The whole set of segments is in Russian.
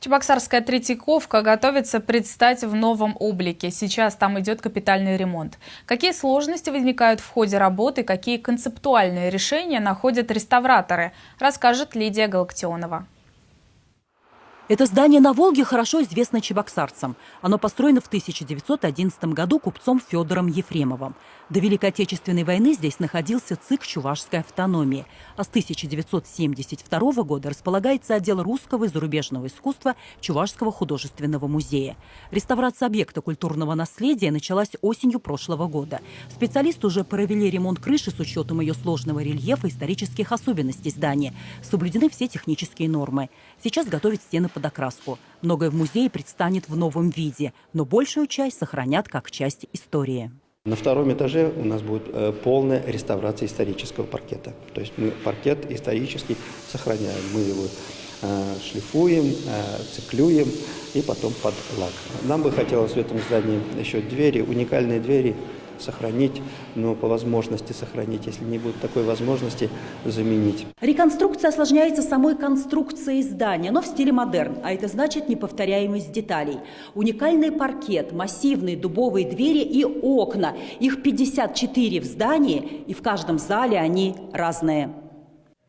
Чебоксарская Третьяковка готовится предстать в новом облике. Сейчас там идет капитальный ремонт. Какие сложности возникают в ходе работы, какие концептуальные решения находят реставраторы, расскажет Лидия Галактионова. Это здание на Волге хорошо известно чебоксарцам. Оно построено в 1911 году купцом Федором Ефремовым. До Великой Отечественной войны здесь находился ЦИК Чувашской автономии. А с 1972 года располагается отдел русского и зарубежного искусства Чувашского художественного музея. Реставрация объекта культурного наследия началась осенью прошлого года. Специалисты уже провели ремонт крыши с учетом ее сложного рельефа и исторических особенностей здания. Соблюдены все технические нормы. Сейчас готовят стены под окраску. Многое в музее предстанет в новом виде, но большую часть сохранят как часть истории. На втором этаже у нас будет полная реставрация исторического паркета. То есть мы паркет исторический сохраняем. Мы его шлифуем, циклюем и потом под лак. Нам бы хотелось в этом здании еще двери, уникальные двери сохранить, но по возможности сохранить. Если не будет такой возможности, заменить. Реконструкция осложняется самой конструкцией здания, но в стиле модерн, а это значит неповторяемость деталей. Уникальный паркет, массивные дубовые двери и окна. Их 54 в здании, и в каждом зале они разные.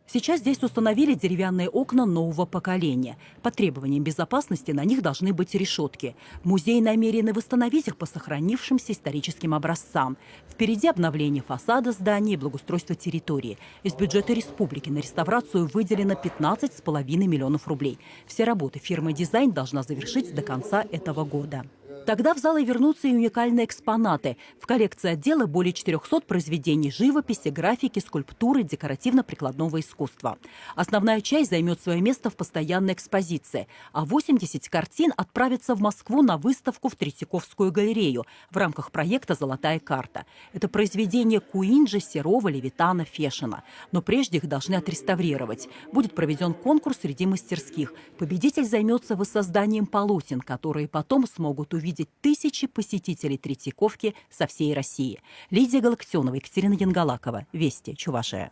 Сейчас здесь установили деревянные окна нового поколения. По требованиям безопасности на них должны быть решетки. Музей намерены восстановить их по сохранившимся историческим образцам. Впереди обновление фасада здания и благоустройство территории. Из бюджета республики на реставрацию выделено 15,5 миллионов рублей. Все работы фирмы «Дизайн» должна завершить до конца этого года. Тогда в залы вернутся и уникальные экспонаты. В коллекции отдела более 400 произведений живописи, графики, скульптуры, декоративно-прикладного искусства. Основная часть займет свое место в постоянной экспозиции, а 80 картин отправятся в Москву на выставку в Третьяковскую галерею в рамках проекта «Золотая карта». Это произведения Куинджи, Серова, Левитана, Фешина. Но прежде их должны отреставрировать. Будет проведен конкурс среди мастерских. Победитель займется воссозданием полотен, которые потом смогут увидеть тысячи посетителей Третьяковки со всей России. Лидия Галактионова, Екатерина Янгалакова. Вести, Чувашия.